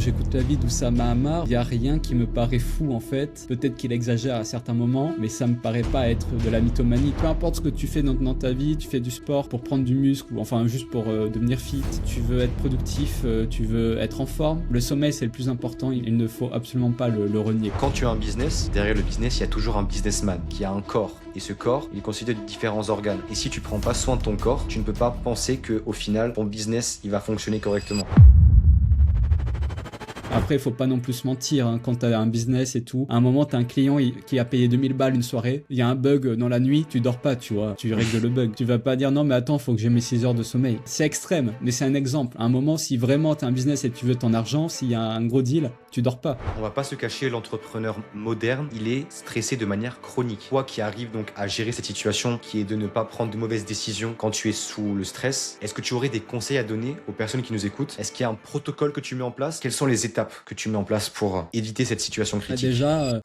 j'écoute la vie d'Oussama Ammar, il n'y a rien qui me paraît fou en fait. Peut-être qu'il exagère à certains moments, mais ça me paraît pas être de la mythomanie. Peu importe ce que tu fais dans ta vie, tu fais du sport pour prendre du muscle, ou enfin juste pour devenir fit, tu veux être productif, tu veux être en forme. Le sommeil c'est le plus important, il ne faut absolument pas le renier. Quand tu as un business, derrière le business, il y a toujours un businessman qui a un corps. Et ce corps, il est constitué de différents organes. Et si tu prends pas soin de ton corps, tu ne peux pas penser qu'au final, ton business, il va fonctionner correctement. Après, il faut pas non plus se mentir, hein, quand tu as un business et tout. À un moment, tu as un client qui a payé 2000 balles une soirée, il y a un bug dans la nuit, tu dors pas, tu vois, tu règles le bug. Tu vas pas dire non, mais attends, faut que j'ai mes 6 heures de sommeil. C'est extrême, mais c'est un exemple. À un moment, si vraiment tu as un business et tu veux ton argent, s'il y a un gros deal, tu dors pas. On va pas se cacher, l'entrepreneur moderne, il est stressé de manière chronique. Toi qui arrives donc à gérer cette situation qui est de ne pas prendre de mauvaises décisions quand tu es sous le stress, est-ce que tu aurais des conseils à donner aux personnes qui nous écoutent? Est-ce qu'il y a un protocole que tu mets en place? Quelles sont les étapes que tu mets en place pour éviter cette situation critique? Déjà,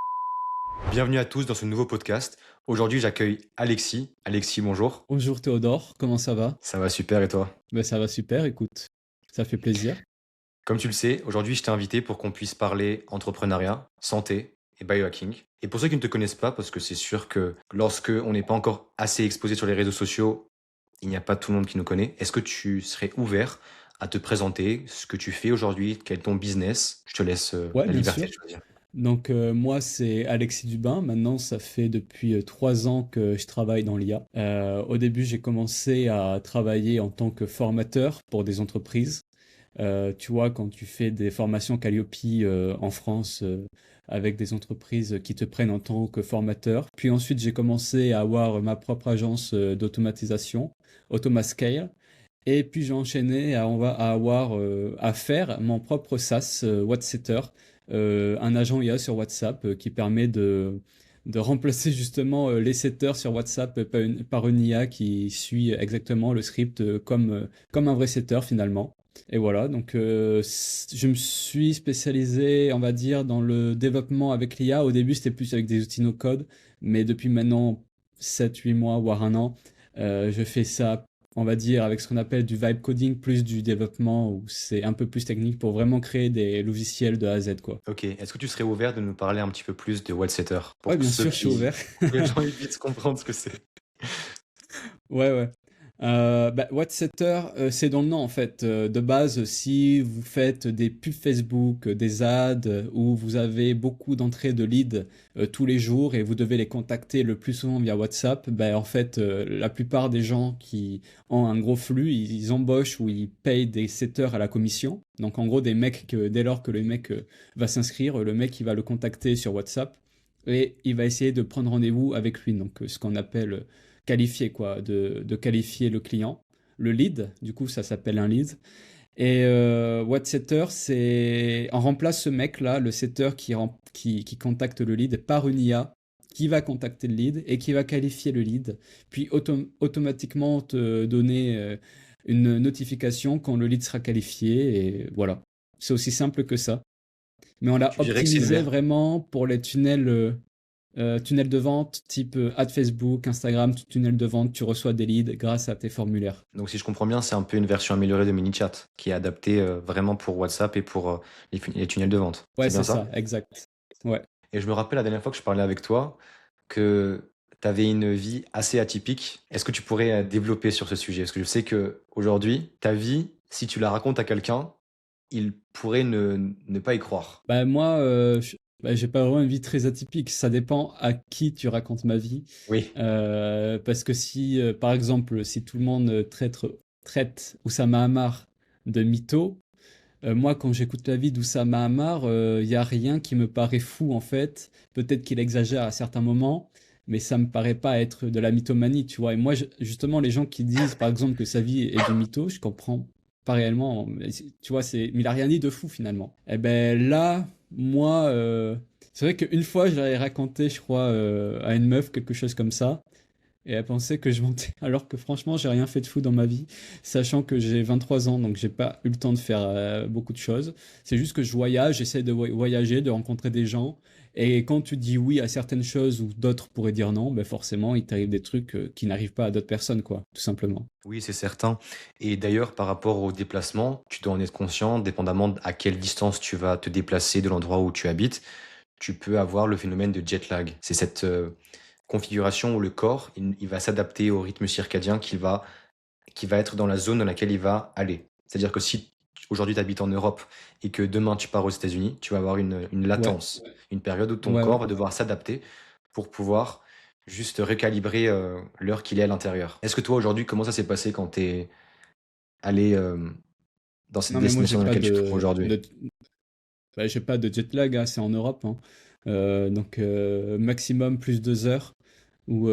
Bienvenue à tous dans ce nouveau podcast. Aujourd'hui, j'accueille Alexis. Alexis, bonjour. bonjour Théodore, comment ça va? Ça va super et toi? Ben, ça va super, écoute, ça fait plaisir. Comme tu le sais, aujourd'hui, je t'ai invité pour qu'on puisse parler entrepreneuriat, santé et biohacking. Et pour ceux qui ne te connaissent pas, parce que c'est sûr que lorsque on n'est pas encore assez exposé sur les réseaux sociaux, il n'y a pas tout le monde qui nous connaît. Est-ce que tu serais ouvert à te présenter ce que tu fais aujourd'hui, quel est ton business? Je te laisse Ouais, la bien liberté sûr. de choisir. Donc moi c'est Alexis Dubin, maintenant ça fait depuis 3 ans que je travaille dans l'IA. Au début j'ai commencé à travailler en tant que formateur pour des entreprises. Tu vois, quand tu fais des formations Calliope en France avec des entreprises qui te prennent en tant que formateur. Puis ensuite j'ai commencé à avoir ma propre agence d'automatisation, Automascale. Et puis j'ai enchaîné à avoir à faire mon propre SaaS, WhatsSetter, un agent IA sur WhatsApp qui permet de remplacer justement les setters sur WhatsApp par une IA qui suit exactement le script comme un vrai setter finalement. Et voilà, donc je me suis spécialisé, on va dire, dans le développement avec l'IA. Au début, c'était plus avec des outils no-code, mais depuis maintenant 7, 8 mois, voire un an, je fais ça, on va dire, avec ce qu'on appelle du vibe coding plus du développement, où c'est un peu plus technique pour vraiment créer des logiciels de A à Z, quoi. Ok, est-ce que tu serais ouvert de nous parler un petit peu plus de Wellsetter Ouais, pour bien ceux sûr, je suis qui, ouvert. pour que les gens aient vite comprendre ce que c'est? Ouais, ouais. WhatsApp, c'est dans le nom en fait. De base, si vous faites des pubs Facebook, des ads, où vous avez beaucoup d'entrées de leads tous les jours et vous devez les contacter le plus souvent via WhatsApp, en fait, la plupart des gens qui ont un gros flux, ils embauchent ou ils payent des setters à la commission. Donc en gros, des mecs que dès lors que le mec va s'inscrire, le mec il va le contacter sur WhatsApp et il va essayer de prendre rendez-vous avec lui. Donc ce qu'on appelle qualifier, quoi, de qualifier le client. Le lead, du coup, ça s'appelle un lead. Et WhatsSetter, c'est on remplace ce mec-là, le setter qui contacte le lead, par une IA qui va contacter le lead et qui va qualifier le lead, puis automatiquement te donner une notification quand le lead sera qualifié. Et voilà, c'est aussi simple que ça. Mais on l'a Tu dirais que c'est une optimisé mer. vraiment pour les tunnels de vente type ad Facebook, Instagram, tunnel de vente, tu reçois des leads grâce à tes formulaires. Donc si je comprends bien, c'est un peu une version améliorée de MiniChat qui est adaptée vraiment pour WhatsApp et pour les tunnels de vente. Ouais, C'est bien c'est ça? ça, exact. Ouais. Et je me rappelle la dernière fois que je parlais avec toi que tu avais une vie assez atypique. Est-ce que tu pourrais développer sur ce sujet? Parce que je sais que aujourd'hui, ta vie, si tu la racontes à quelqu'un, il pourrait ne pas y croire. Moi, j'ai pas vraiment une vie très atypique. Ça dépend à qui tu racontes ma vie. Oui. Parce que si, par exemple, si tout le monde traite Oussama Ammar de mytho, moi, quand j'écoute la vie d'Oussama Ammar, il y a rien qui me paraît fou, en fait. Peut-être qu'il exagère à certains moments, mais ça me paraît pas être de la mythomanie, tu vois. Et moi, justement, les gens qui disent, par exemple, que sa vie est du mytho, je comprends pas réellement. Mais tu vois, mais il a rien dit de fou, finalement. Et ben là, moi, c'est vrai qu'une fois, je l'avais raconté, je crois, à une meuf, quelque chose comme ça. et elle pensait que je mentais. Alors que franchement, j'ai rien fait de fou dans ma vie, sachant que j'ai 23 ans, donc j'ai pas eu le temps de faire beaucoup de choses. C'est juste que je voyage, j'essaie de voyager, de rencontrer des gens. Et quand tu dis oui à certaines choses ou d'autres pourraient dire non, ben forcément, il t'arrive des trucs qui n'arrivent pas à d'autres personnes, quoi, tout simplement. Oui, c'est certain. Et d'ailleurs, par rapport au déplacement, tu dois en être conscient, dépendamment à quelle distance tu vas te déplacer de l'endroit où tu habites, tu peux avoir le phénomène de jet lag. C'est cette configuration où le corps, il va s'adapter au rythme circadien qui va être dans la zone dans laquelle il va aller. C'est-à-dire que si aujourd'hui tu habites en Europe et que demain tu pars aux États-Unis, tu vas avoir une Ouais, latence, une période où ton ouais, ouais. corps va devoir s'adapter pour pouvoir juste recalibrer l'heure qu'il est à l'intérieur. Est-ce que toi aujourd'hui, comment ça s'est passé quand tu es allé dans cette Non, mais moi, destination dans laquelle tu te trouves aujourd'hui? bah, j'ai pas de jet lag, hein, c'est en Europe, hein. Donc, maximum plus 2 heures, ou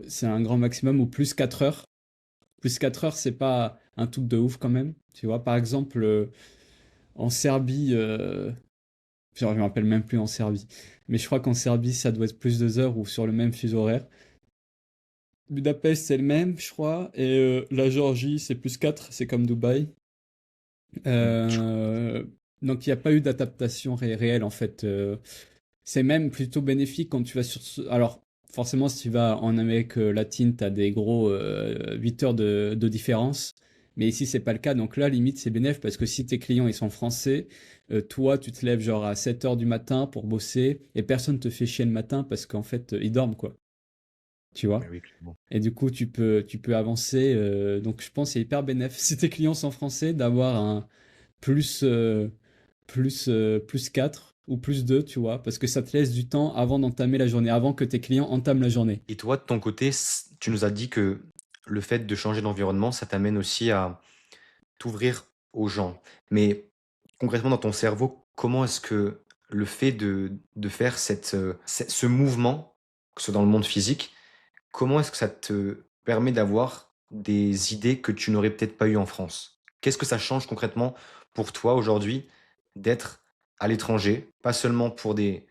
c'est un grand maximum, ou plus 4 heures. Plus 4 heures, c'est pas un truc de ouf quand même. Tu vois, par exemple, en Serbie, je me rappelle même plus en Serbie, mais je crois qu'en Serbie, ça doit être plus 2 heures ou sur le même fuseau horaire. Budapest, c'est le même, je crois, et la Géorgie, c'est plus 4, c'est comme Dubaï. Hmm. Euh, donc il n'y a pas eu d'adaptation réelle en fait. C'est même plutôt bénéfique quand tu vas sur... Alors forcément si tu vas en Amérique latine, tu as des gros 8 heures de différence. Mais ici c'est pas le cas. Donc là limite c'est bénéfique parce que si tes clients ils sont français, toi tu te lèves genre à 7 heures du matin pour bosser et personne te fait chier le matin parce qu'en fait ils dorment quoi. Tu Mais vois? oui, clairement. Et du coup, tu peux avancer. Donc, je pense que c'est hyper bénéfique si tes clients sont français d'avoir un plus, plus 4 ou plus 2, tu vois, parce que ça te laisse du temps avant d'entamer la journée, avant que tes clients entament la journée. Et toi, de ton côté, tu nous as dit que le fait de changer d'environnement, ça t'amène aussi à t'ouvrir aux gens. Mais concrètement, dans ton cerveau, comment est-ce que le fait de faire ce mouvement, que ce soit dans le monde physique, comment est-ce que ça te permet d'avoir des idées que tu n'aurais peut-être pas eues en France? Qu'est-ce que ça change concrètement pour toi aujourd'hui d'être à l'étranger, pas seulement pour des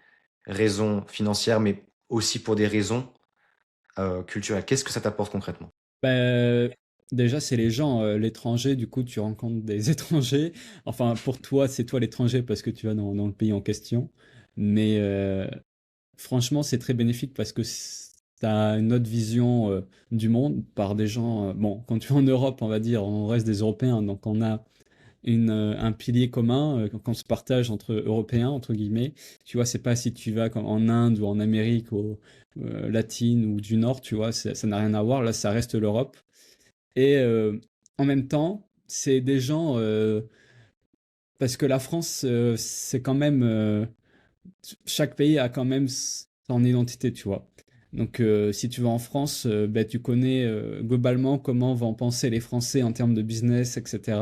raisons financières, mais aussi pour des raisons culturelles? Qu'est-ce que ça t'apporte concrètement? Ben, déjà, c'est les gens, l'étranger, du coup, tu rencontres des étrangers. Enfin, pour toi, c'est toi l'étranger parce que tu vas dans le pays en question. Mais franchement, c'est très bénéfique parce que tu as une autre vision du monde par des gens. Bon, quand tu es en Europe, on va dire, on reste des Européens, donc on a un pilier commun qu'on se partage entre Européens, entre guillemets. Tu vois, c'est pas si tu vas en Inde ou en Amérique ou latine ou du Nord, tu vois, ça n'a rien à voir. Là, ça reste l'Europe. Et en même temps, c'est des gens. Parce que la France, c'est quand même. Chaque pays a quand même son identité, tu vois. Donc, si tu vas en France, ben, tu connais globalement comment vont penser les Français en termes de business, etc.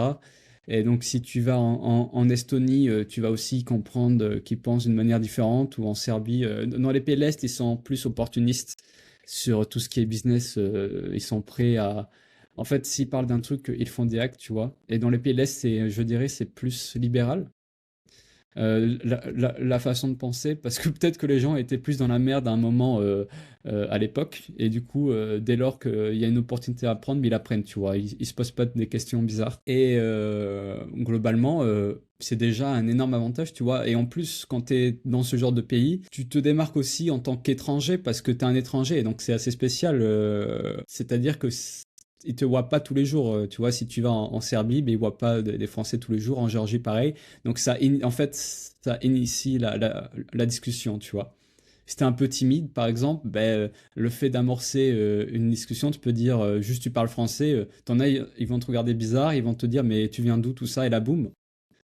Et donc, si tu vas en Estonie, tu vas aussi comprendre qu'ils pensent d'une manière différente. Ou en Serbie, dans les pays de l'Est, ils sont plus opportunistes sur tout ce qui est business. Ils sont prêts à... En fait, s'ils parlent d'un truc, ils font des actes, tu vois. Et dans les pays de l'Est, je dirais, c'est plus libéral la façon de penser, parce que peut-être que les gens étaient plus dans la merde à un moment à l'époque, et du coup, dès lors qu'il y a une opportunité à prendre, mais ils la prennent, tu vois, ils se posent pas des questions bizarres. Et globalement, c'est déjà un énorme avantage, tu vois, et en plus, quand tu es dans ce genre de pays, tu te démarques aussi en tant qu'étranger, parce que tu es un étranger, et donc c'est assez spécial, c'est-à-dire que ils te voient pas tous les jours. Tu vois, si tu vas en Serbie, mais ils voient pas des Français tous les jours. En Géorgie, pareil. Donc en fait, ça initie la discussion, tu vois. Si t'es un peu timide, par exemple, ben, le fait d'amorcer une discussion, tu peux dire juste tu parles français, t'en as, ils vont te regarder bizarre, ils vont te dire mais tu viens d'où tout ça, et là boum,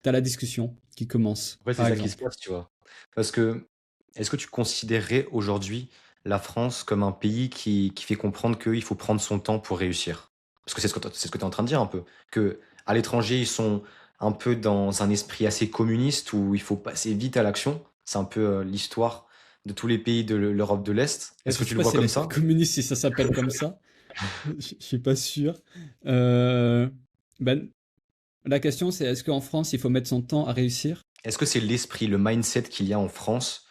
t'as la discussion qui commence, En fait, c'est par ça qui se exemple. passe, tu vois. Parce que, est-ce que tu considérerais aujourd'hui la France comme un pays qui fait comprendre qu'il faut prendre son temps pour réussir? Parce que c'est ce que tu es en train de dire un peu. Que à l'étranger, ils sont un peu dans un esprit assez communiste où il faut passer vite à l'action. C'est un peu l'histoire de tous les pays de l'Europe de l'Est. Est-ce Je que sais tu le pas vois si comme l'esprit ça? communiste, si ça s'appelle comme ça. Je suis pas sûr. Euh, ben, la question, c'est est-ce qu'en France, il faut mettre son temps à réussir? Est-ce que c'est l'esprit, le mindset qu'il y a en France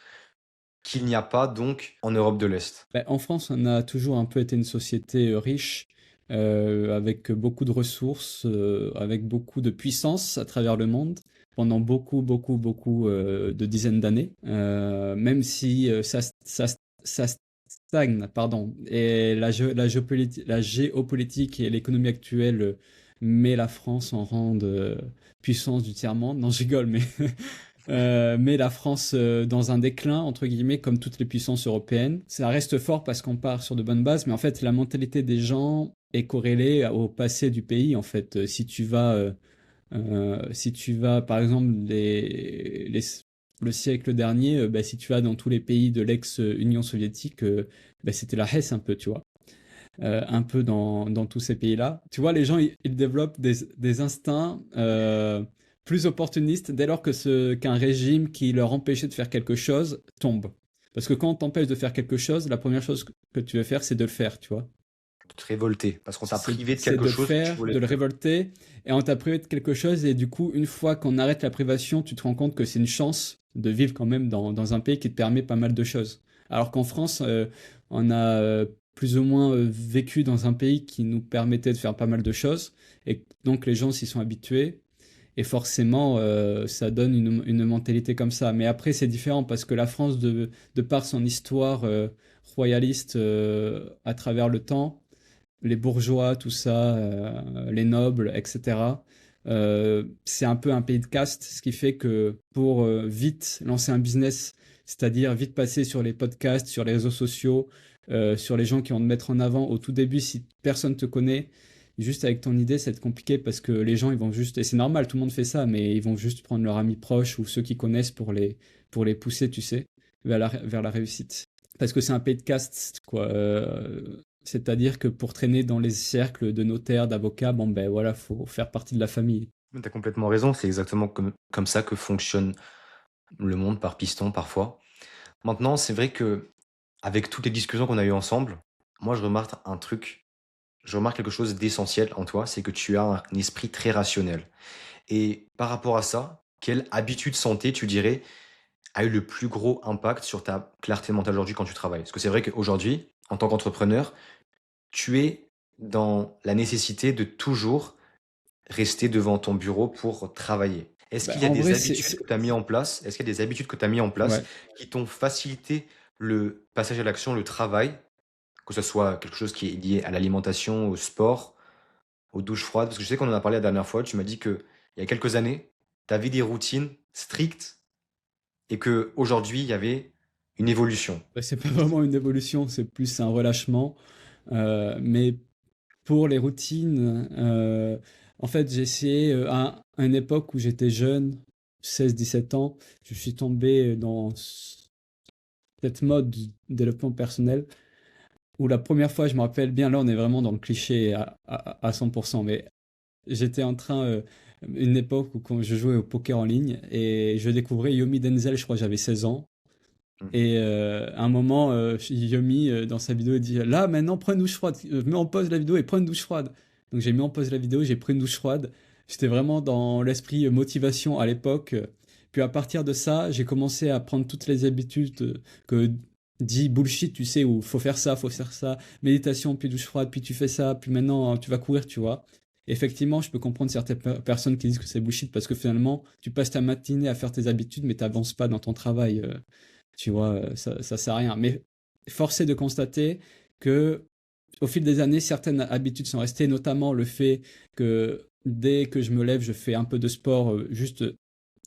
qu'il n'y a pas donc en Europe de l'Est? Ben, en France, on a toujours un peu été une société riche, avec beaucoup de ressources, avec beaucoup de puissance à travers le monde, pendant beaucoup de dizaines d'années. Même si ça stagne, pardon. Et la géopolitique et l'économie actuelle met la France en rang de puissance du tiers-monde. Non, je rigole, mais met la France dans un déclin, entre guillemets, comme toutes les puissances européennes. Ça reste fort parce qu'on part sur de bonnes bases, mais en fait, la mentalité des gens est corrélée au passé du pays. En fait, si tu vas, par exemple, le siècle dernier, bah, si tu vas dans tous les pays de l'ex-Union soviétique, bah, c'était la Hesse un peu, tu vois. Un peu dans tous ces pays-là. Tu vois, les gens, ils développent des instincts plus opportunistes dès lors qu'un régime qui leur empêchait de faire quelque chose tombe. Parce que quand on t'empêche de faire quelque chose, la première chose que tu veux faire, c'est de le faire, tu vois. De te révolter, parce qu'on t'a privé de C'est quelque de le chose que tu faire, voulais de le faire. révolter, et on t'a privé de quelque chose, et du coup, une fois qu'on arrête la privation, tu te rends compte que c'est une chance de vivre quand même dans un pays qui te permet pas mal de choses. Alors qu'en France, on a plus ou moins vécu dans un pays qui nous permettait de faire pas mal de choses, et donc les gens s'y sont habitués, et forcément, ça donne une mentalité comme ça. Mais après, c'est différent, parce que la France, de par son histoire royaliste à travers le temps, les bourgeois, tout ça, les nobles, etc. C'est un peu un pays de caste, ce qui fait que pour vite lancer un business, c'est-à-dire vite passer sur les podcasts, sur les réseaux sociaux, sur les gens qui vont te mettre en avant au tout début, si personne te connaît, juste avec ton idée, c'est compliqué parce que les gens, ils vont juste, et c'est normal, tout le monde fait ça, mais ils vont juste prendre leurs amis proches ou ceux qui connaissent pour les pousser, tu sais, vers la réussite. Parce que c'est un pays de caste, quoi. C'est-à-dire que pour traîner dans les cercles de notaires, d'avocats, bon ben voilà, faut faire partie de la famille. Mais tu as complètement raison, c'est exactement comme ça que fonctionne le monde par piston parfois. Maintenant, c'est vrai que avec toutes les discussions qu'on a eues ensemble, moi je remarque quelque chose d'essentiel en toi, c'est que tu as un esprit très rationnel. Et par rapport à ça, quelle habitude santé, tu dirais, a eu le plus gros impact sur ta clarté mentale aujourd'hui quand tu travailles? Parce que c'est vrai qu'aujourd'hui, en tant qu'entrepreneur, tu es dans la nécessité de toujours rester devant ton bureau pour travailler. Est-ce Bah, qu'il y a en des vrai, habitudes que tu as mis en place? Est-ce qu'il y a des habitudes que tu as mis en place ouais. qui t'ont facilité le passage à l'action, le travail, que ce soit quelque chose qui est lié à l'alimentation, au sport, aux douches froides? Parce que je sais qu'on en a parlé la dernière fois, tu m'as dit que il y a quelques années, tu avais des routines strictes et que aujourd'hui il y avait une évolution. Bah, c'est pas vraiment une évolution, c'est plus un relâchement. Mais pour les routines, en fait, j'ai essayé à une époque où j'étais jeune, 16, 17 ans, je suis tombé dans cette mode du développement personnel où la première fois, je me rappelle bien, là on est vraiment dans le cliché à 100%, mais j'étais en train, une époque où quand je jouais au poker en ligne et je découvrais Yomi Denzel, je crois que j'avais 16 ans. Mmh. Et à un moment, Yomi, dans sa vidéo, il dit là, maintenant, prends une douche froide. Mets en pause la vidéo et prends une douche froide. Donc j'ai mis en pause la vidéo, j'ai pris une douche froide. J'étais vraiment dans l'esprit motivation à l'époque. Puis à partir de ça, j'ai commencé à prendre toutes les habitudes que dit bullshit, tu sais, où faut faire ça, méditation, puis douche froide, puis tu fais ça, puis maintenant tu vas courir, tu vois. Effectivement, je peux comprendre certaines personnes qui disent que c'est bullshit parce que finalement, tu passes ta matinée à faire tes habitudes, mais tu n'avances pas dans ton travail. Tu vois, ça sert à rien. Mais force est de constater que au fil des années, certaines habitudes sont restées, notamment le fait que dès que je me lève, je fais un peu de sport, juste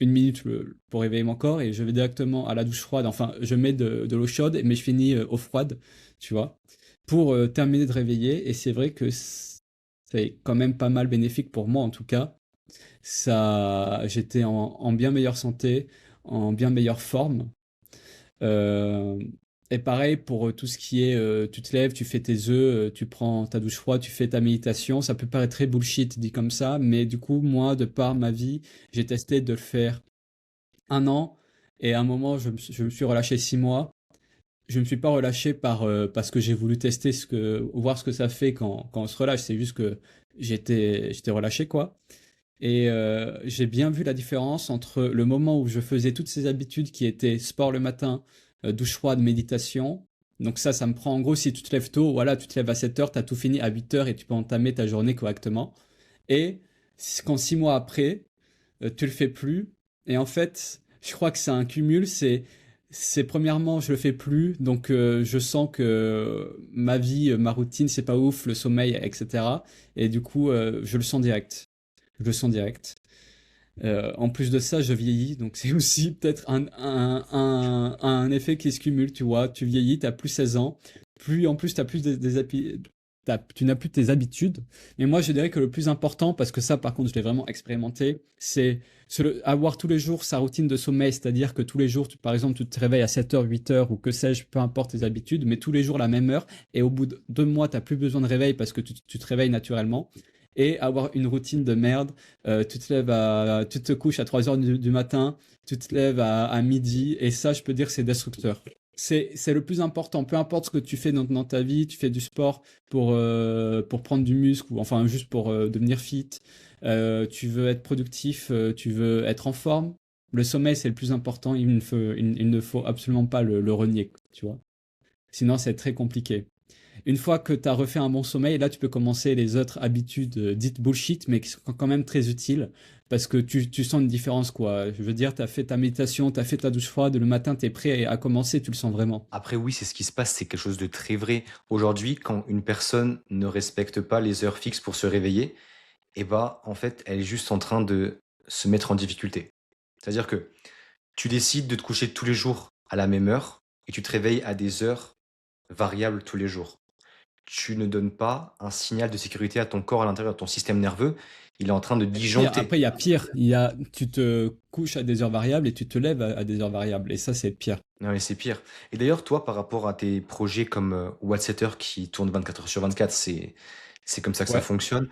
1 minute pour réveiller mon corps et je vais directement à la douche froide. Enfin, je mets de l'eau chaude, mais je finis eau froide, tu vois, pour terminer de réveiller. Et c'est vrai que c'est quand même pas mal bénéfique pour moi, en tout cas. J'étais en bien meilleure santé, en bien meilleure forme. Euh, et pareil pour tout ce qui est, tu te lèves, tu fais tes œufs, tu prends ta douche froide, tu fais ta méditation. Ça peut paraître très bullshit dit comme ça, mais du coup, moi, de par ma vie, j'ai testé de le faire 1 an. Et à un moment, je me suis relâché 6 mois. Je me suis pas relâché parce que j'ai voulu tester voir ce que ça fait quand on se relâche. C'est juste que j'étais relâché, quoi. Et j'ai bien vu la différence entre le moment où je faisais toutes ces habitudes qui étaient sport le matin, douche froide, méditation. Donc ça me prend en gros, si tu te lèves tôt, voilà, tu te lèves à 7 heures, tu as tout fini à 8 heures et tu peux entamer ta journée correctement. Et quand 6 mois après, tu le fais plus. Et en fait, je crois que c'est un cumul. C'est premièrement, je le fais plus, donc je sens que ma vie, ma routine, c'est pas ouf, le sommeil, etc. Et du coup, je le sens direct. Je le sens direct. En plus de ça, je vieillis, donc c'est aussi peut-être un effet qui se cumule, tu vois. Tu vieillis, t'as plus 16 ans, plus en plus t'as plus tu n'as plus tes habitudes. Mais moi, je dirais que le plus important, parce que ça, par contre, je l'ai vraiment expérimenté, c'est avoir tous les jours sa routine de sommeil, c'est-à-dire que tous les jours, par exemple, tu te réveilles à 7 heures, 8 heures, ou que sais-je, peu importe tes habitudes, mais tous les jours la même heure, et au bout de 2 mois, t'as plus besoin de réveil parce que tu te réveilles naturellement, et avoir une routine de merde. Tu te couches à 3 heures du matin, tu te lèves à midi, et ça, je peux dire, c'est destructeur. C'est le plus important, peu importe ce que tu fais dans ta vie, tu fais du sport pour prendre du muscle, ou enfin juste pour devenir fit, tu veux être productif, tu veux être en forme, le sommeil c'est le plus important, il ne faut absolument pas le renier, tu vois. Sinon c'est très compliqué. Une fois que tu as refait un bon sommeil, là, tu peux commencer les autres habitudes dites bullshit, mais qui sont quand même très utiles parce que tu sens une différence, quoi. Je veux dire, tu as fait ta méditation, tu as fait ta douche froide, le matin, tu es prêt à commencer, tu le sens vraiment. Après, oui, c'est ce qui se passe, c'est quelque chose de très vrai. Aujourd'hui, quand une personne ne respecte pas les heures fixes pour se réveiller, eh bah, en fait, elle est juste en train de se mettre en difficulté. C'est-à-dire que tu décides de te coucher tous les jours à la même heure et tu te réveilles à des heures variables tous les jours. Tu ne donnes pas un signal de sécurité à ton corps, à l'intérieur de ton système nerveux. Il est en train de Pire, disjoncter. après, il y a pire. Tu te couches à des heures variables et tu te lèves à des heures variables. Et ça, c'est pire. Non, mais c'est pire. Et d'ailleurs, toi, par rapport à tes projets comme Whatsetter qui tournent 24 heures sur 24, c'est comme ça que ça Ouais. fonctionne.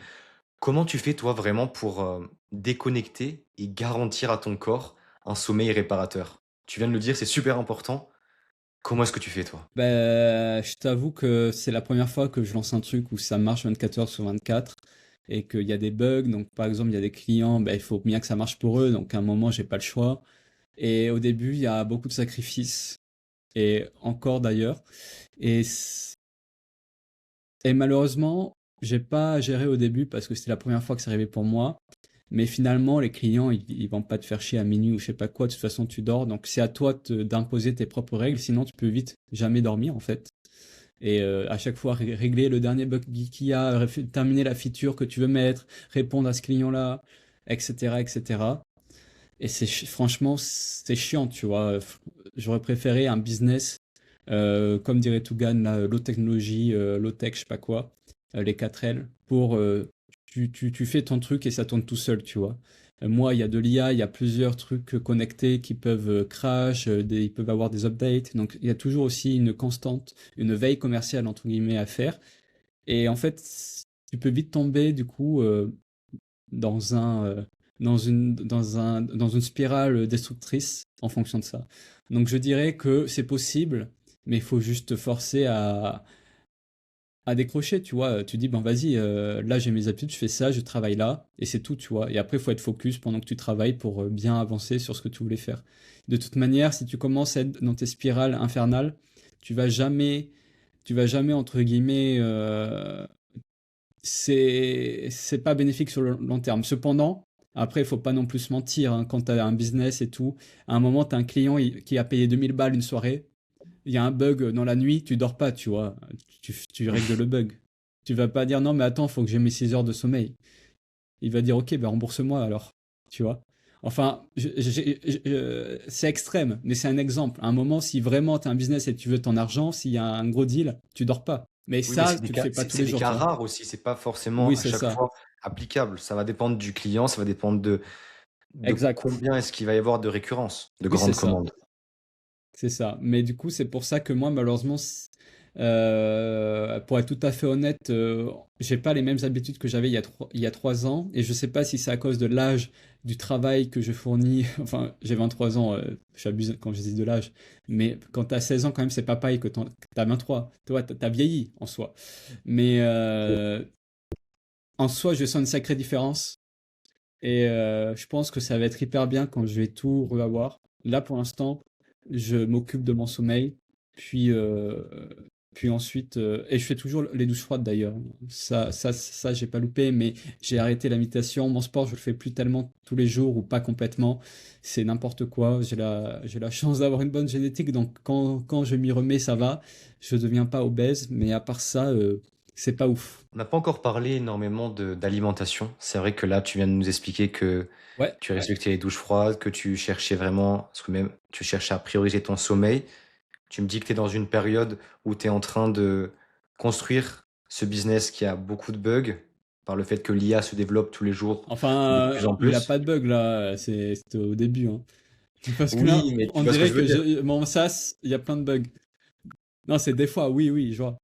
Comment tu fais, toi, vraiment pour déconnecter et garantir à ton corps un sommeil réparateur? Tu viens de le dire, c'est super important. Comment est-ce que tu fais, toi? Ben, je t'avoue que c'est la première fois que je lance un truc où ça marche 24 heures sur 24 et qu'il y a des bugs. Donc, par exemple, il y a des clients, ben, il faut bien que ça marche pour eux. Donc, à un moment, j'ai pas le choix. Et au début, il y a beaucoup de sacrifices. Et encore d'ailleurs. Et, et malheureusement, j'ai pas géré au début parce que c'était la première fois que ça arrivait pour moi. Mais finalement, les clients, ils vont pas te faire chier à minuit ou je sais pas quoi. De toute façon, tu dors. Donc, c'est à toi d'imposer tes propres règles. Sinon, tu peux vite jamais dormir, en fait. Et à chaque fois, régler le dernier bug qu'il y a, terminer la feature que tu veux mettre, répondre à ce client-là, etc., etc. Et franchement, c'est chiant, tu vois. J'aurais préféré un business, comme dirait Tougan, là, low technologie, low tech, je sais pas quoi, les 4 L, pour tu fais ton truc et ça tourne tout seul, tu vois. Moi, il y a de l'IA, il y a plusieurs trucs connectés qui peuvent crash, ils peuvent avoir des updates. Donc, il y a toujours aussi une constante, une veille commerciale, entre guillemets, à faire. Et en fait, tu peux vite tomber, du coup, dans dans une spirale destructrice en fonction de ça. Donc je dirais que c'est possible, mais il faut juste te forcer à décrocher, tu vois. Tu dis, ben vas-y, là j'ai mes habitudes, je fais ça, je travaille là, et c'est tout, tu vois. Et après, il faut être focus pendant que tu travailles pour bien avancer sur ce que tu voulais faire. De toute manière, si tu commences à être dans tes spirales infernales, tu vas jamais, tu vas jamais, entre guillemets, c'est pas bénéfique sur le long terme. Cependant, après, il faut pas non plus se mentir, hein, quand tu as un business et tout, à un moment, tu as un client qui a payé 2000 balles une soirée, il y a un bug dans la nuit, tu dors pas, tu vois, tu règles le bug. Tu vas pas dire non, mais attends, faut que j'ai mes 6 heures de sommeil. Il va dire ok, ben rembourse-moi alors, tu vois. Enfin, c'est extrême, mais c'est un exemple. À un moment, si vraiment tu as un business et tu veux ton argent, s'il y a un gros deal, tu dors pas. Mais Oui, mais ça, tu le fais pas tous c'est les des jours, tu cas vois. rares aussi. C'est pas forcément Oui, à c'est chaque ça. fois applicable. Ça va dépendre du client, ça va dépendre de Exact. combien est-ce qu'il va y avoir de récurrence, de Oui, c'est grandes ça. commandes. C'est ça. Mais du coup, c'est pour ça que moi, malheureusement, pour être tout à fait honnête, j'ai pas les mêmes habitudes que j'avais il y a 3 ans. Et je sais pas si c'est à cause de l'âge du travail que je fournis. Enfin, j'ai 23 ans, j'abuse quand je dis de l'âge. Mais quand t'as 16 ans, quand même, c'est pas pareil que t'as 23. Toi, t'as vieilli en soi. Mais en soi, je sens une sacrée différence. Et je pense que ça va être hyper bien quand je vais tout revoir. Là, pour l'instant, je m'occupe de mon sommeil, puis, puis ensuite, et je fais toujours les douches froides d'ailleurs. Ça, j'ai pas loupé, mais j'ai arrêté la méditation. Mon sport, je le fais plus tellement tous les jours ou pas complètement. C'est n'importe quoi. J'ai la chance d'avoir une bonne génétique, donc quand je m'y remets, ça va. Je deviens pas obèse, mais à part ça, c'est pas ouf. On n'a pas encore parlé énormément d'alimentation. C'est vrai que là, tu viens de nous expliquer que Ouais. tu respectais les douches froides, que tu cherchais vraiment, parce que même tu cherchais à prioriser ton sommeil. Tu me dis que tu es dans une période où tu es en train de construire ce business qui a beaucoup de bugs par le fait que l'IA se développe tous les jours de Enfin, plus en il a plus. pas de bug là, c'était au début, hein. Parce que là, Oui, mais tu on vois ce que dirait je veux que dire. mon SaaS, il y a plein de bugs. Non, c'est des fois, oui, oui, je vois.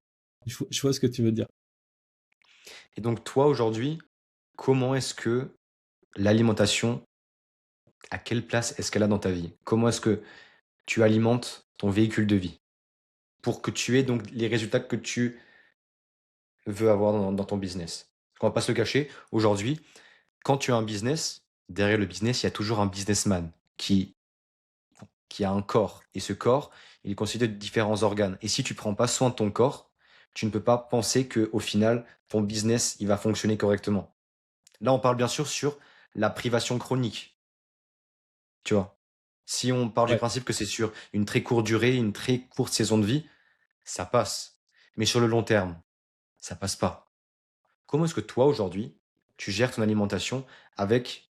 Je vois ce que tu veux dire. Et donc toi, aujourd'hui, comment est-ce que l'alimentation, à quelle place est-ce qu'elle a dans ta vie? Comment est-ce que tu alimentes ton véhicule de vie pour que tu aies donc les résultats que tu veux avoir dans ton business? On va pas se le cacher, aujourd'hui, quand tu as un business, derrière le business, il y a toujours un businessman qui a un corps. Et ce corps, il est constitué de différents organes. Et si tu prends pas soin de ton corps, tu ne peux pas penser que au final, ton business, il va fonctionner correctement. Là, on parle bien sûr sur la privation chronique, tu vois. Si on part du Ouais. principe que c'est sur une très courte durée, une très courte saison de vie, ça passe. Mais sur le long terme, ça passe pas. Comment est-ce que toi, aujourd'hui, tu gères ton alimentation avec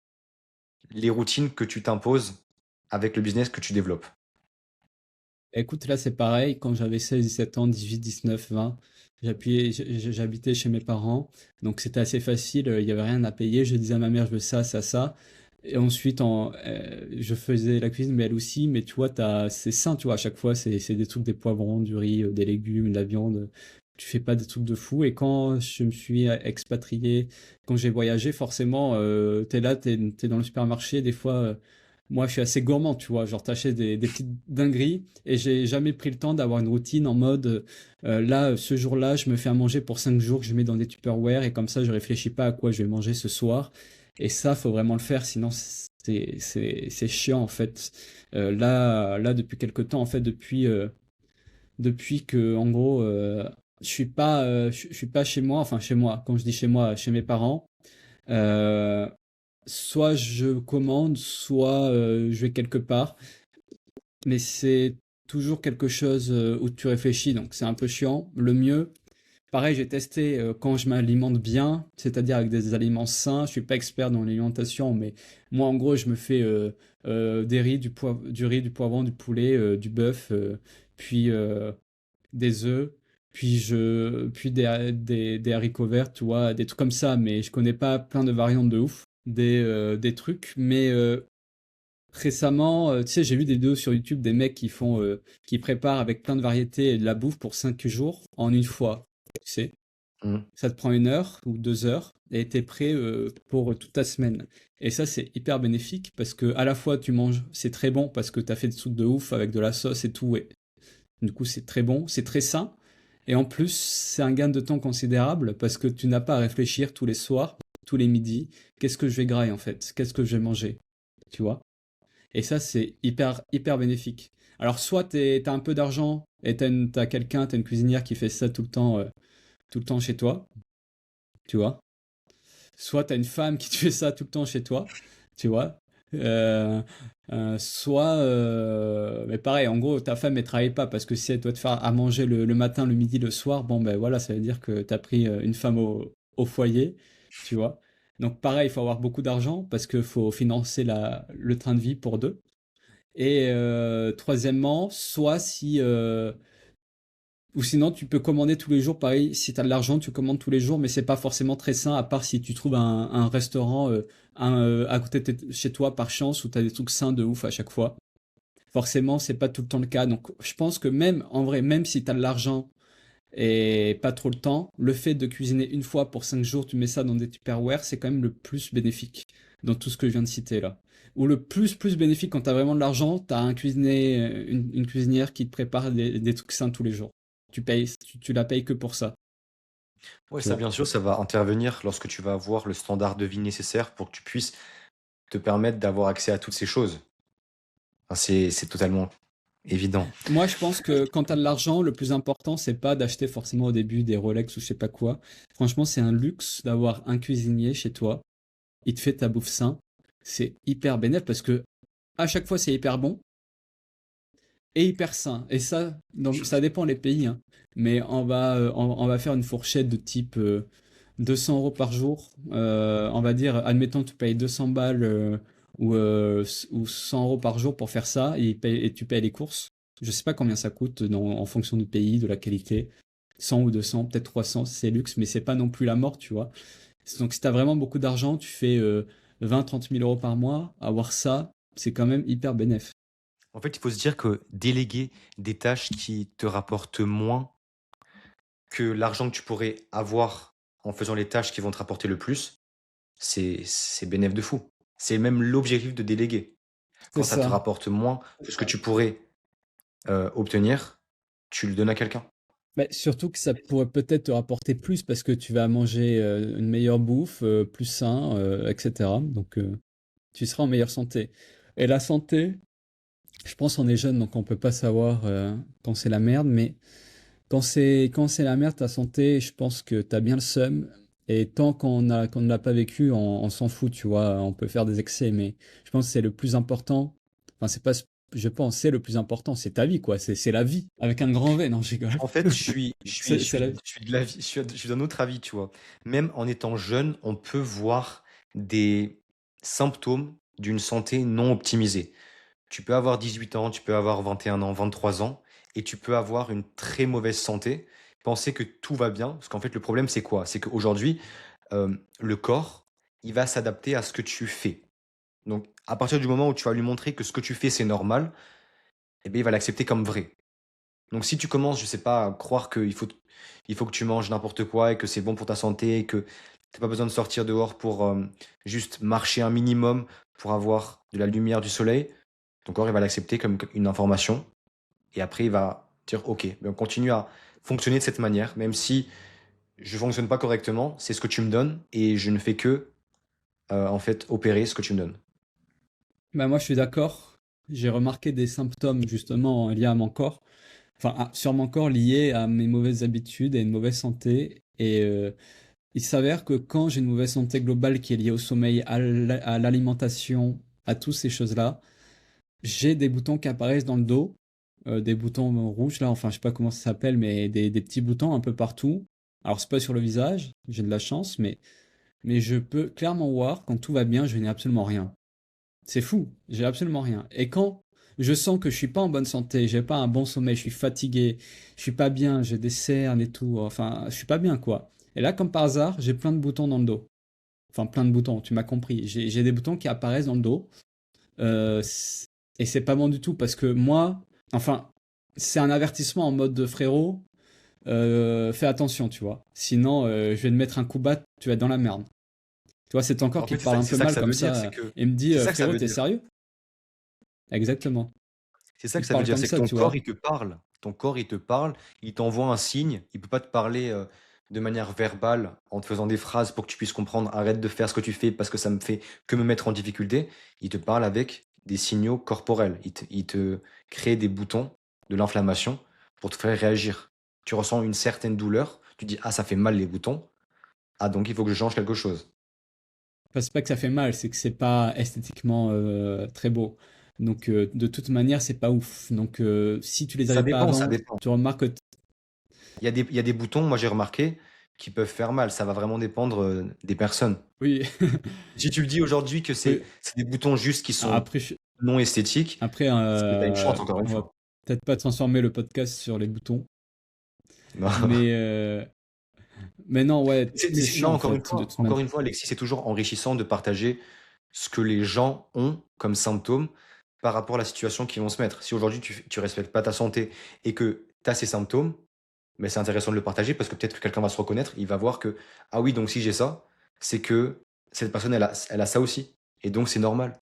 les routines que tu t'imposes avec le business que tu développes? Écoute, là, c'est pareil. Quand j'avais 16, 17 ans, 18, 19, 20, j'habitais chez mes parents. Donc, c'était assez facile. Il n'y avait rien à payer. Je disais à ma mère, je veux ça, ça, ça. Et ensuite, je faisais la cuisine, mais elle aussi. Mais tu vois, c'est sain, tu vois. À chaque fois, c'est des trucs, des poivrons, du riz, des légumes, de la viande. Tu fais pas des trucs de fou. Et quand je me suis expatrié, quand j'ai voyagé, forcément, t'es là, t'es dans le supermarché. Des fois, moi, je suis assez gourmand, tu vois. Genre, t'achètes des petites dingueries et j'ai jamais pris le temps d'avoir une routine en mode là, ce jour-là, je me fais à manger pour 5 jours que je mets dans des Tupperware et comme ça, je réfléchis pas à quoi je vais manger ce soir. Et ça, faut vraiment le faire, sinon c'est chiant en fait. Là, depuis quelque temps, en fait, depuis que, en gros, je suis pas chez moi, enfin chez moi. Quand je dis chez moi, chez mes parents. Euh, Soit je commande, soit je vais quelque part. Mais c'est toujours quelque chose où tu réfléchis, donc c'est un peu chiant. Le mieux, pareil, j'ai testé quand je m'alimente bien, c'est-à-dire avec des aliments sains. Je suis pas expert dans l'alimentation, mais moi, en gros, je me fais des riz, du riz, du poivron, du poulet, du bœuf, puis des œufs, puis des haricots verts, tu vois, des trucs comme ça. Mais je connais pas plein de variantes de ouf, des trucs, mais récemment, tu sais, j'ai vu des vidéos sur YouTube des mecs qui préparent avec plein de variétés et de la bouffe pour 5 jours en une fois. Tu sais, Mmh. ça te prend 1 heure ou 2 heures et t'es prêt pour toute ta semaine. Et ça, c'est hyper bénéfique parce que à la fois tu manges, c'est très bon parce que t'as fait des trucs de ouf avec de la sauce et tout. Et du coup, c'est très bon, c'est très sain. Et en plus, c'est un gain de temps considérable parce que tu n'as pas à réfléchir tous les soirs, tous les midis. Qu'est-ce que je vais grailler en fait? Qu'est-ce que je vais manger? Tu vois? Et ça, c'est hyper, hyper bénéfique. Alors, soit t'as un peu d'argent et t'as quelqu'un, t'as une cuisinière qui fait ça tout le temps chez toi, tu vois. Soit t'as une femme qui te fait ça tout le temps chez toi, tu vois. Euh, mais pareil, en gros, ta femme, elle travaille pas parce que si elle doit te faire à manger le matin, le midi, le soir, bon, ben voilà, ça veut dire que t'as pris une femme au foyer, tu vois. Donc, pareil, il faut avoir beaucoup d'argent parce qu'il faut financer le train de vie pour deux. Et troisièmement, soit si... ou sinon, tu peux commander tous les jours. Pareil, si tu as de l'argent, tu commandes tous les jours, mais c'est pas forcément très sain, à part si tu trouves un restaurant à côté de chez toi par chance, où tu as des trucs sains de ouf à chaque fois. Forcément, c'est pas tout le temps le cas. Donc, je pense que même, en vrai, même si tu as de l'argent et pas trop le temps, le fait de cuisiner une fois pour 5 jours, tu mets ça dans des Tupperware, c'est quand même le plus bénéfique dans tout ce que je viens de citer là. Ou le plus bénéfique quand t'as vraiment de l'argent, t'as une cuisinière qui te prépare des trucs sains tous les jours. Tu la payes que pour ça, Ouais, tu ça, vois. bien sûr, ça va intervenir lorsque tu vas avoir le standard de vie nécessaire pour que tu puisses te permettre d'avoir accès à toutes ces choses. Enfin, c'est totalement. évident. Moi, je pense que quand tu as de l'argent, le plus important, c'est pas d'acheter forcément au début des Rolex ou je sais pas quoi. Franchement, c'est un luxe d'avoir un cuisinier chez toi. Il te fait ta bouffe sain. C'est hyper bénéf parce que à chaque fois, c'est hyper bon et hyper sain. Et ça, donc, ça dépend les pays, hein. Mais on va faire une fourchette de type 200 euros par jour. On va dire, admettons, tu payes 200 balles ou 100 euros par jour pour faire ça et tu payes les courses. Je sais pas combien ça coûte en fonction du pays, de la qualité. 100 ou 200, peut-être 300, c'est luxe, mais c'est pas non plus la mort, tu vois. Donc, si tu as vraiment beaucoup d'argent, tu fais 20-30 000 euros par mois. Avoir ça, c'est quand même hyper bénéf. En fait, il faut se dire que déléguer des tâches qui te rapportent moins que l'argent que tu pourrais avoir en faisant les tâches qui vont te rapporter le plus, c'est bénéf de fou. C'est même l'objectif de déléguer. C'est Quand ça te ça. rapporte moins que ce que tu pourrais obtenir, tu le donnes à quelqu'un. Mais surtout que ça pourrait peut-être te rapporter plus parce que tu vas manger une meilleure bouffe, plus sain, etc. Donc tu seras en meilleure santé. Et la santé, je pense qu'on est jeune donc on peut pas savoir quand c'est la merde, mais quand c'est la merde ta santé, je pense que tu as bien le seum. Et tant qu'on ne l'a pas vécu, on s'en fout, tu vois. On peut faire des excès, mais je pense que c'est le plus important. Enfin, c'est pas, je pense, c'est le plus important. C'est ta vie, quoi. C'est la vie avec un grand V. Non, je rigole. En fait, je suis, je suis, je C'est la suis, vie. je suis de la vie, je suis d'un autre avis, tu vois. Même en étant jeune, on peut voir des symptômes d'une santé non optimisée. Tu peux avoir 18 ans, tu peux avoir 21 ans, 23 ans, et tu peux avoir une très mauvaise santé, penser que tout va bien, parce qu'en fait, le problème, c'est quoi? C'est qu'aujourd'hui, le corps, il va s'adapter à ce que tu fais. Donc, à partir du moment où tu vas lui montrer que ce que tu fais, c'est normal, eh bien, il va l'accepter comme vrai. Donc si tu commences, je sais pas, à croire il faut que tu manges n'importe quoi et que c'est bon pour ta santé et que t'as pas besoin de sortir dehors pour juste marcher un minimum pour avoir de la lumière du soleil, ton corps il va l'accepter comme une information et après il va dire ok, mais on continue à fonctionner de cette manière, même si je fonctionne pas correctement, c'est ce que tu me donnes et je ne fais que en fait opérer ce que tu me donnes. Bah, moi, je suis d'accord. J'ai remarqué des symptômes justement liés à mon corps. Enfin, sur mon corps liés à mes mauvaises habitudes et une mauvaise santé. Et il s'avère que quand j'ai une mauvaise santé globale qui est liée au sommeil, à l'alimentation, à toutes ces choses-là, j'ai des boutons qui apparaissent dans le dos, des boutons rouges là, enfin je sais pas comment ça s'appelle, mais des petits boutons un peu partout. Alors c'est pas sur le visage, j'ai de la chance, mais je peux clairement voir quand tout va bien, je n'ai absolument rien. C'est fou, j'ai absolument rien. Et quand je sens que je suis pas en bonne santé, j'ai pas un bon sommeil, je suis fatigué, je suis pas bien, j'ai des cernes et tout, enfin je suis pas bien quoi. Et là comme par hasard, j'ai plein de boutons dans le dos. Enfin plein de boutons, tu m'as compris. J'ai des boutons qui apparaissent dans le dos. Euh, c- et c'est pas bon du tout parce que moi, enfin, c'est un avertissement en mode de frérot, fais attention, tu vois. Sinon, je vais te mettre un coup bas, tu vas être dans la merde. Tu vois, c'est ton corps En qui fait, te parle un c'est peu ça que mal ça comme veut dire, ça et me dit, c'est ça que ça frérot, veut t'es dire. sérieux? Exactement. C'est ça Il que te ça veut parle dire, comme c'est que ça, ton tu corps, vois. il te parle. Ton corps, il te parle, il t'envoie un signe, il peut pas te parler de manière verbale en te faisant des phrases pour que tu puisses comprendre, arrête de faire ce que tu fais parce que ça me fait que me mettre en difficulté. Il te parle avec des signaux corporels. Il te crée des boutons de l'inflammation pour te faire réagir. Tu ressens une certaine douleur, tu dis, ah, ça fait mal les boutons, ah, donc il faut que je change quelque chose. Enfin, c'est pas que ça fait mal, c'est que c'est pas esthétiquement très beau. Donc, de toute manière, c'est pas ouf. Donc, si tu les avais pas Ça avant, dépend. tu remarques que Il y a des boutons, moi j'ai remarqué, qui peuvent faire mal. Ça va vraiment dépendre des personnes. oui, Si tu me dis aujourd'hui que oui. c'est des boutons juste qui sont Après, non esthétiques, après, c'est que tu as une chance, encore une on va fois. peut-être pas transformer le podcast sur les boutons, Non, mais, euh, mais non, ouais, c'est non, chiant en fait, de toute manière. encore une fois, Alexis, c'est toujours enrichissant de partager ce que les gens ont comme symptômes par rapport à la situation qu'ils vont se mettre. Si aujourd'hui tu respectes pas ta santé et que tu as ces symptômes, mais c'est intéressant de le partager parce que peut-être que quelqu'un va se reconnaître, il va voir que, ah oui, donc si j'ai ça, c'est que cette personne, elle a ça aussi. Et donc c'est normal.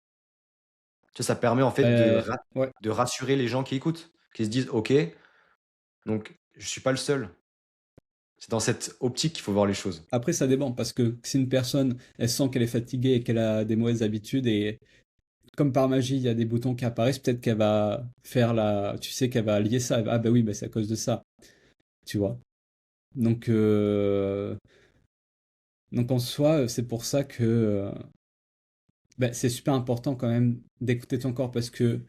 Tu vois, ça permet en fait Ouais. de rassurer les gens qui écoutent, qui se disent, ok, donc je suis pas le seul. C'est dans cette optique qu'il faut voir les choses. Après, ça dépend parce que si une personne, elle sent qu'elle est fatiguée et qu'elle a des mauvaises habitudes et comme par magie, il y a des boutons qui apparaissent, peut-être qu'elle va faire tu sais qu'elle va lier ça. Ah bah oui, bah c'est à cause de ça, tu vois. Donc, donc en soi, c'est pour ça que bah, c'est super important quand même d'écouter ton corps parce que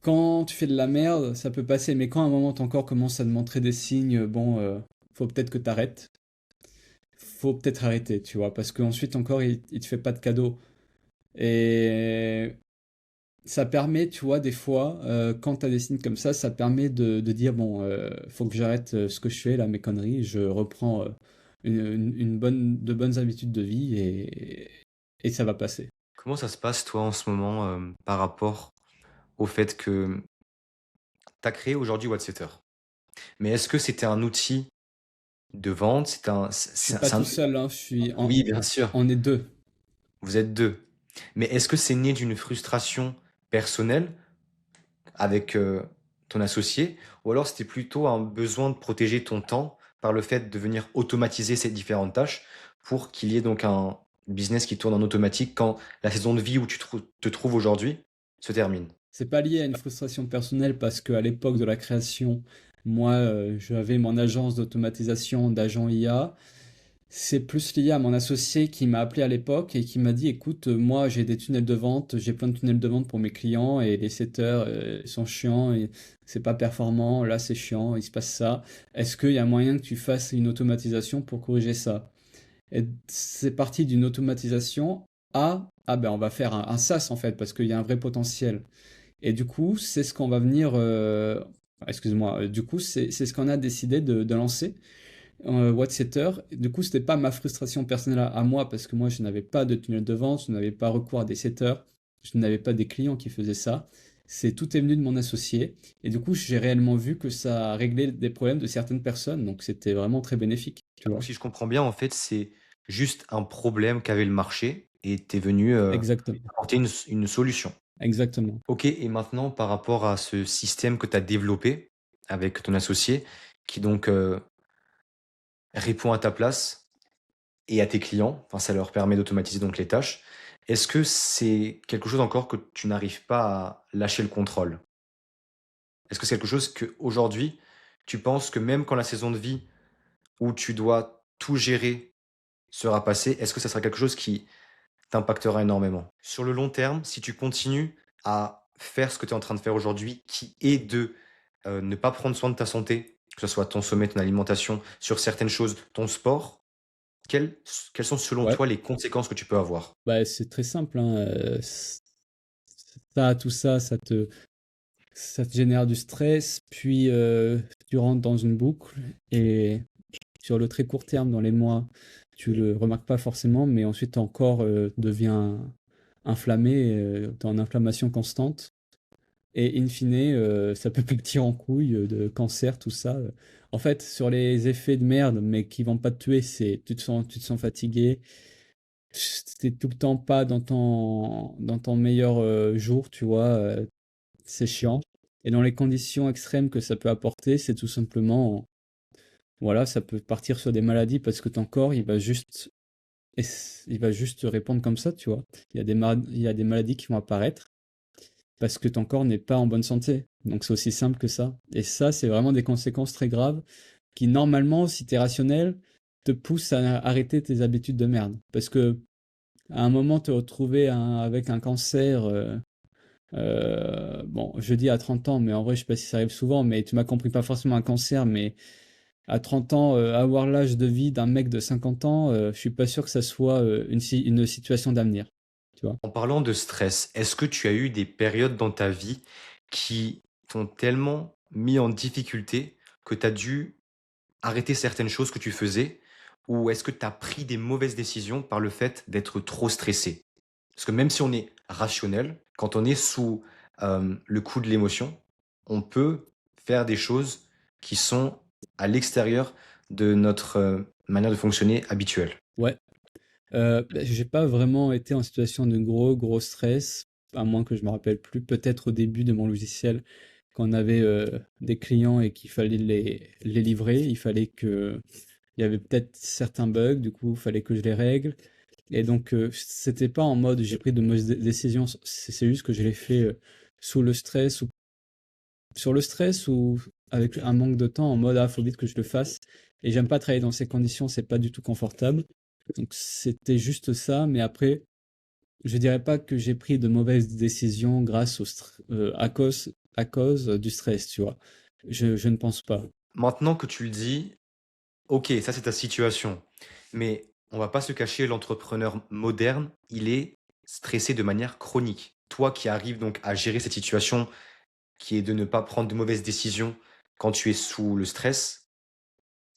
quand tu fais de la merde, ça peut passer, mais quand à un moment ton corps commence à te montrer des signes, bon, faut peut-être que t'arrêtes. Faut peut-être arrêter, tu vois, parce qu'ensuite ton corps, il te fait pas de cadeau. Et ça permet, tu vois, des fois, quand tu as des signes comme ça permet de dire, bon, faut que j'arrête ce que je fais, là, mes conneries, je reprends de bonnes habitudes de vie et ça va passer. Comment ça se passe, toi, en ce moment, par rapport au fait que tu as créé aujourd'hui Whatsetter? Mais est-ce que c'était un outil de vente? C'est un Je suis pas tout seul, hein, oui, bien sûr, on est deux. vous êtes 2. Mais est-ce que c'est né d'une frustration personnelle avec, ton associé? Ou alors c'était plutôt un besoin de protéger ton temps par le fait de venir automatiser ces différentes tâches pour qu'il y ait donc un business qui tourne en automatique quand la saison de vie où tu te trouves aujourd'hui se termine? C'est pas lié à une frustration personnelle parce qu'à l'époque de la création, moi, j'avais mon agence d'automatisation d'agent IA. C'est plus lié à mon associé qui m'a appelé à l'époque et qui m'a dit, écoute, moi j'ai des tunnels de vente, j'ai plein de tunnels de vente pour mes clients et les setters sont chiants et c'est pas performant, là c'est chiant, il se passe ça. Est-ce qu'il y a moyen que tu fasses une automatisation pour corriger ça? Et c'est parti d'une automatisation à, ah ben on va faire un SaaS en fait parce qu'il y a un vrai potentiel. Et du coup, c'est ce qu'on va venir, excuse-moi, du coup c'est ce qu'on a décidé de lancer Whatsetter. Du coup, c'était pas ma frustration personnelle à moi parce que moi, je n'avais pas de tunnel de vente, je n'avais pas recours à des setters, je n'avais pas des clients qui faisaient ça. C'est tout est venu de mon associé et du coup, j'ai réellement vu que ça a réglé des problèmes de certaines personnes, donc c'était vraiment très bénéfique, tu Donc vois. si je comprends bien, en fait, c'est juste un problème qu'avait le marché et tu es venu, Exactement, apporter une solution. exactement. OK, et maintenant par rapport à ce système que tu as développé avec ton associé qui donc, répond à ta place et à tes clients, enfin ça leur permet d'automatiser donc les tâches. Est-ce que c'est quelque chose encore que tu n'arrives pas à lâcher le contrôle? Est-ce que c'est quelque chose qu'aujourd'hui, tu penses que même quand la saison de vie où tu dois tout gérer sera passée, est-ce que ça sera quelque chose qui t'impactera énormément? Sur le long terme, si tu continues à faire ce que tu es en train de faire aujourd'hui, qui est de, ne pas prendre soin de ta santé, que ce soit ton sommeil, ton alimentation, sur certaines choses, ton sport, quelles sont selon Ouais, toi les conséquences que tu peux avoir? bah c'est très simple, hein, ça, tout ça, ça te génère du stress, puis tu rentres dans une boucle et sur le très court terme, dans les mois, tu le remarques pas forcément, mais ensuite ton corps devient inflammé, tu es en inflammation constante. Et in fine, ça peut partir en couille de cancer, tout ça. En fait, sur les effets de merde, mais qui vont pas te tuer, c'est tu te sens fatigué, t'es tout le temps pas dans ton meilleur jour, tu vois, c'est chiant. Et dans les conditions extrêmes que ça peut apporter, c'est tout simplement, voilà, ça peut partir sur des maladies parce que ton corps, il va juste répondre comme ça, tu vois. Il y a des maladies qui vont apparaître parce que ton corps n'est pas en bonne santé. Donc c'est aussi simple que ça. Et ça, c'est vraiment des conséquences très graves qui, normalement, si t'es rationnel, te poussent à arrêter tes habitudes de merde. Parce que à un moment, te retrouver avec un cancer, bon, je dis à 30 ans, mais en vrai, je sais pas si ça arrive souvent, mais tu m'as compris, pas forcément un cancer, mais à 30 ans, avoir l'âge de vie d'un mec de 50 ans, je suis pas sûr que ça soit une situation d'avenir. Tu vois. En parlant de stress, est-ce que tu as eu des périodes dans ta vie qui t'ont tellement mis en difficulté que tu as dû arrêter certaines choses que tu faisais? Ou est-ce que tu as pris des mauvaises décisions par le fait d'être trop stressé? Parce que même si on est rationnel, quand on est sous, le coup de l'émotion, on peut faire des choses qui sont à l'extérieur de notre, manière de fonctionner habituelle. Ouais. Bah, j'ai pas vraiment été en situation de gros stress, à moins que je me rappelle plus. Peut-être au début de mon logiciel, quand on avait des clients et qu'il fallait les livrer, il y avait peut-être certains bugs, du coup, il fallait que je les règle. Et donc, c'était pas en mode j'ai pris de mauvaises décisions, c'est juste que je l'ai fait sous le stress ou sur le stress ou avec un manque de temps en mode ah faut vite que je le fasse. Et j'aime pas travailler dans ces conditions, c'est pas du tout confortable. Donc c'était juste ça, mais après, je dirais pas que j'ai pris de mauvaises décisions grâce à cause du stress, tu vois. Je ne pense pas. Maintenant que tu le dis, ok, ça c'est ta situation. Mais on va pas se cacher, l'entrepreneur moderne, il est stressé de manière chronique. Toi qui arrives donc à gérer cette situation qui est de ne pas prendre de mauvaises décisions quand tu es sous le stress,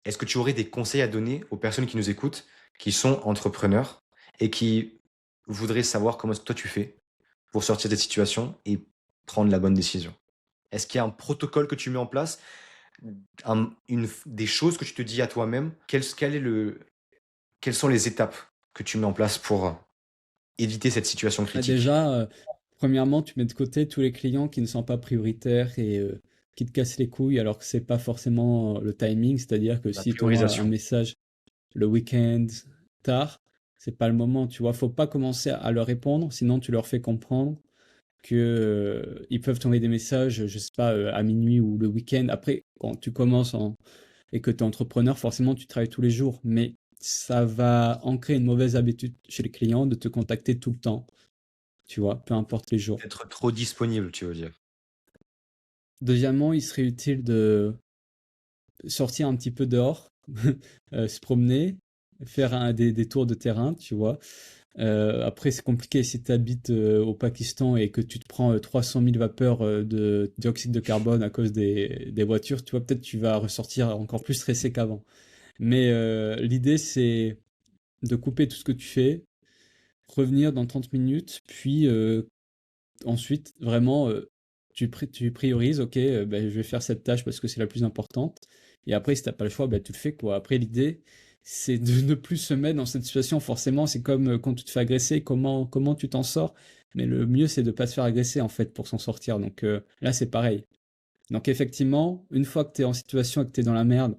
est-ce que tu aurais des conseils à donner aux personnes qui nous écoutent, qui sont entrepreneurs et qui voudraient savoir comment toi tu fais pour sortir de cette situation et prendre la bonne décision? Est-ce qu'il y a un protocole que tu mets en place, des choses que tu te dis à toi-même? Quelles sont les étapes que tu mets en place pour éviter cette situation Bah, critique? déjà, premièrement, tu mets de côté tous les clients qui ne sont pas prioritaires et qui te cassent les couilles alors que c'est pas forcément le timing. C'est-à-dire que La si tu envoies un priorisation. message le week-end tard, c'est pas le moment, tu vois. Faut pas commencer à leur répondre, sinon tu leur fais comprendre que ils peuvent t'envoyer des messages, je sais pas, à minuit ou le week-end. Après, quand tu commences et que tu es entrepreneur, forcément tu travailles tous les jours, mais ça va ancrer une mauvaise habitude chez les clients de te contacter tout le temps, tu vois, peu importe les jours. Être trop disponible, tu veux dire. Deuxièmement, il serait utile de sortir un petit peu dehors, se promener, faire des tours de terrain, tu vois. Après, c'est compliqué si tu habites au Pakistan et que tu te prends 300 000 vapeurs de dioxyde de carbone à cause des voitures, tu vois, peut-être tu vas ressortir encore plus stressé qu'avant. Mais l'idée, c'est de couper tout ce que tu fais, revenir dans 30 minutes, puis ensuite, vraiment, tu priorises, ok, ben, je vais faire cette tâche parce que c'est la plus importante. Et après, si t'as pas le choix, ben, tu le fais, quoi. Après, l'idée, c'est de ne plus se mettre dans cette situation. Forcément, c'est comme quand tu te fais agresser, comment tu t'en sors. Mais le mieux, c'est de pas se faire agresser, en fait, pour s'en sortir. Donc là, c'est pareil. Donc effectivement, une fois que tu es en situation et que tu es dans la merde,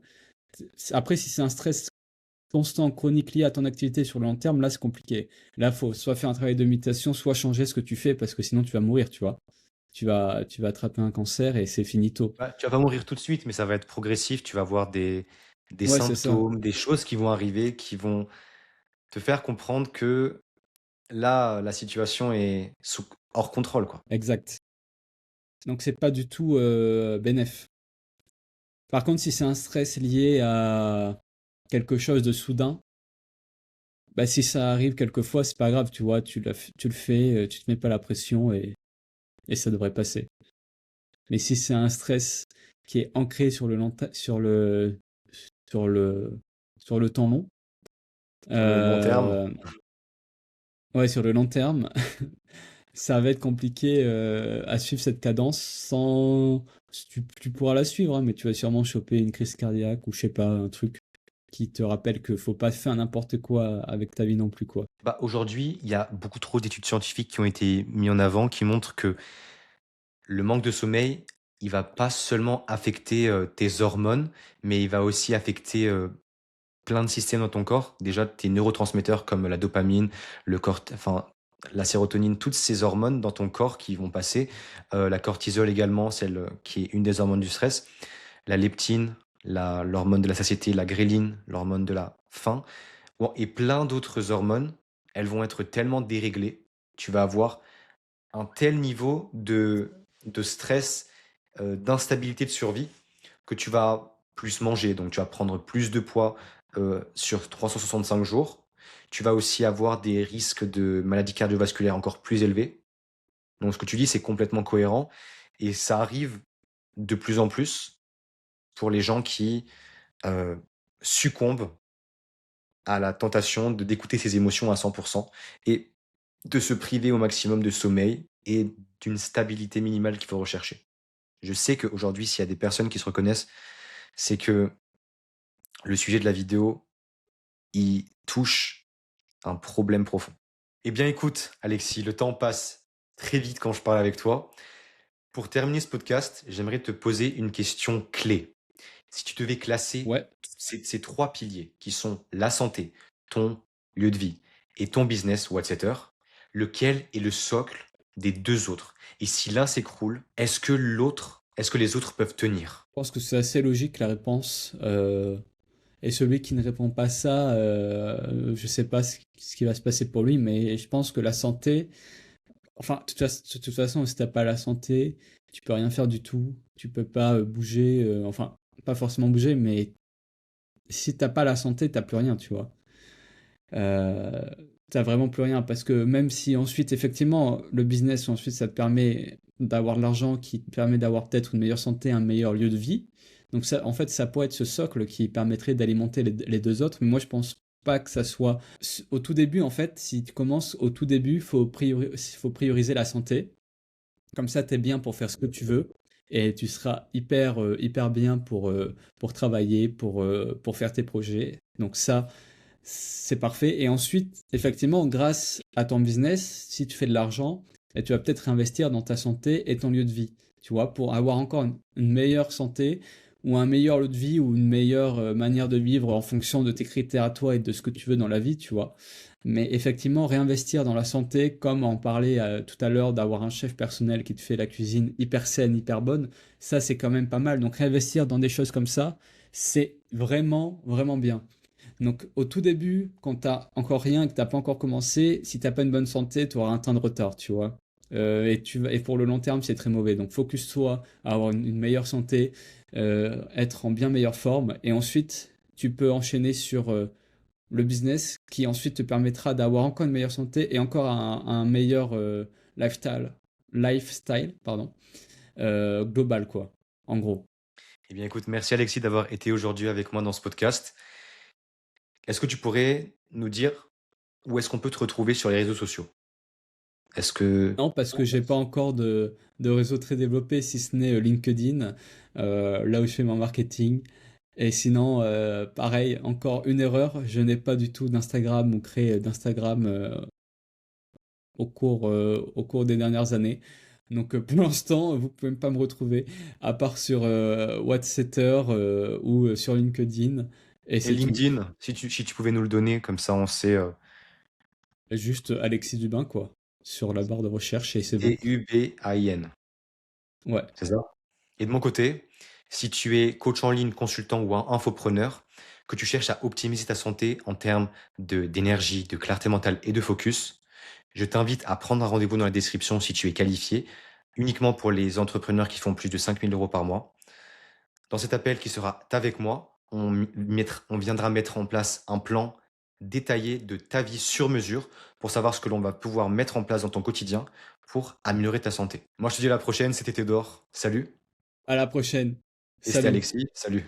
après, si c'est un stress constant, chronique lié à ton activité sur le long terme, là, c'est compliqué. Là, faut soit faire un travail de méditation, soit changer ce que tu fais parce que sinon, tu vas mourir, tu vois. Tu vas attraper un cancer et c'est finito. Bah, tu vas pas mourir tout de suite, mais ça va être progressif. Tu vas avoir des Ouais, c'est ça. symptômes, des choses qui vont arriver, qui vont te faire comprendre que là, la situation est hors contrôle, quoi. Exact. Donc, c'est pas du tout bénef. Par contre, si c'est un stress lié à quelque chose de soudain, bah, si ça arrive quelquefois, c'est pas grave, tu vois, tu le fais, tu te mets pas la pression et ça devrait passer. Mais si c'est un stress qui est ancré sur le, sur le temps long, Sur le long terme, euh, ouais, sur le long terme, ça va être compliqué à suivre cette cadence sans. Tu pourras la suivre, hein, mais tu vas sûrement choper une crise cardiaque ou je sais pas, un truc qui te rappelle que faut pas faire n'importe quoi avec ta vie non plus, quoi. bah, aujourd'hui, il y a beaucoup trop d'études scientifiques qui ont été mises en avant qui montrent que le manque de sommeil, il va pas seulement affecter tes hormones, mais il va aussi affecter plein de systèmes dans ton corps. Déjà, tes neurotransmetteurs comme la dopamine, enfin, la sérotonine, toutes ces hormones dans ton corps qui vont passer. La cortisol également, celle qui est une des hormones du stress. La leptine, l'hormone de la satiété, la gréline, l'hormone de la faim. Bon, et plein d'autres hormones, elles vont être tellement déréglées. Tu vas avoir un tel niveau de stress, d'instabilité de survie, que tu vas plus manger. Donc, tu vas prendre plus de poids sur 365 jours. Tu vas aussi avoir des risques de maladies cardiovasculaires encore plus élevés. Donc, ce que tu dis, c'est complètement cohérent. Et ça arrive de plus en plus pour les gens qui euh, succombent à la tentation de d'écouter ses émotions à 100% et de se priver au maximum de sommeil et d'une stabilité minimale qu'il faut rechercher. Je sais qu'aujourd'hui, s'il y a des personnes qui se reconnaissent, c'est que le sujet de la vidéo, il touche un problème profond. Eh bien écoute, Alexis, le temps passe très vite quand je parle avec toi. Pour terminer ce podcast, j'aimerais te poser une question clé. Si tu devais classer Ouais. ces trois piliers qui sont la santé, ton lieu de vie et ton business ou etc., lequel est le socle des deux autres? Et si l'un s'écroule, est-ce que les autres peuvent tenir? Je pense que c'est assez logique la réponse. Et celui qui ne répond pas ça, je sais pas ce qui va se passer pour lui, mais je pense que la santé, enfin, de toute façon, si t'as pas la santé, tu peux rien faire du tout. Tu peux pas bouger, enfin, pas forcément bouger, mais si t'as pas la santé, t'as plus rien, tu vois. Euh, T'as vraiment plus rien parce que même si ensuite, effectivement, le business, ensuite, ça te permet d'avoir de l'argent qui te permet d'avoir peut-être une meilleure santé, un meilleur lieu de vie. Donc ça, en fait, ça pourrait être ce socle qui permettrait d'alimenter les deux autres. Mais moi, je pense pas que ça soit au tout début. En fait, si tu commences au tout début, faut prioriser la santé. Comme ça, tu es bien pour faire ce que tu veux et tu seras hyper bien pour travailler, pour faire tes projets. Donc ça, c'est parfait. Et ensuite, effectivement, grâce à ton business, si tu fais de l'argent, et tu vas peut-être réinvestir dans ta santé et ton lieu de vie, tu vois, pour avoir encore une meilleure santé ou un meilleur lieu de vie ou une meilleure manière de vivre en fonction de tes critères à toi et de ce que tu veux dans la vie, tu vois. Mais effectivement, réinvestir dans la santé, comme on parlait tout à l'heure d'avoir un chef personnel qui te fait la cuisine hyper saine, hyper bonne, ça c'est quand même pas mal. Donc réinvestir dans des choses comme ça, c'est vraiment bien. Donc au tout début, quand t'as encore rien, que t'as pas encore commencé, si t'as pas une bonne santé, tu auras un temps de retard, tu vois. Et pour le long terme, c'est très mauvais. Donc focus-toi à avoir une meilleure santé, être en bien meilleure forme, et ensuite tu peux enchaîner sur le business qui ensuite te permettra d'avoir encore une meilleure santé et encore un meilleur lifestyle, pardon, global quoi, en gros. Eh bien, écoute, merci Alexis d'avoir été aujourd'hui avec moi dans ce podcast. Est-ce que tu pourrais nous dire où est-ce qu'on peut te retrouver sur les réseaux sociaux? Est-ce que... Non, parce que j'ai pas encore de réseau très développé, si ce n'est LinkedIn, là où je fais mon marketing. Et sinon, pareil, encore une erreur, je n'ai pas du tout d'Instagram ou créé d'Instagram au cours des dernières années. Donc pour l'instant, vous pouvez pas me retrouver, à part sur Whatsetter ou sur LinkedIn, et Et c'est tout. LinkedIn, si tu pouvais nous le donner, comme ça on sait... Juste Alexis Dubin, quoi, sur la barre de recherche, et c'est bon. Dubin, Ouais. c'est ça? Et de mon côté, si tu es coach en ligne, consultant ou un infopreneur, que tu cherches à optimiser ta santé en termes d'énergie, de clarté mentale et de focus, je t'invite à prendre un rendez-vous dans la description si tu es qualifié, uniquement pour les entrepreneurs qui font plus de 5 000 € par mois. Dans cet appel qui sera avec moi, on viendra mettre en place un plan détaillé de ta vie sur mesure pour savoir ce que l'on va pouvoir mettre en place dans ton quotidien pour améliorer ta santé. Moi, je te dis à la prochaine, c'était Théodore. Salut. À la prochaine. Et c'était Salut. Alexis. Salut.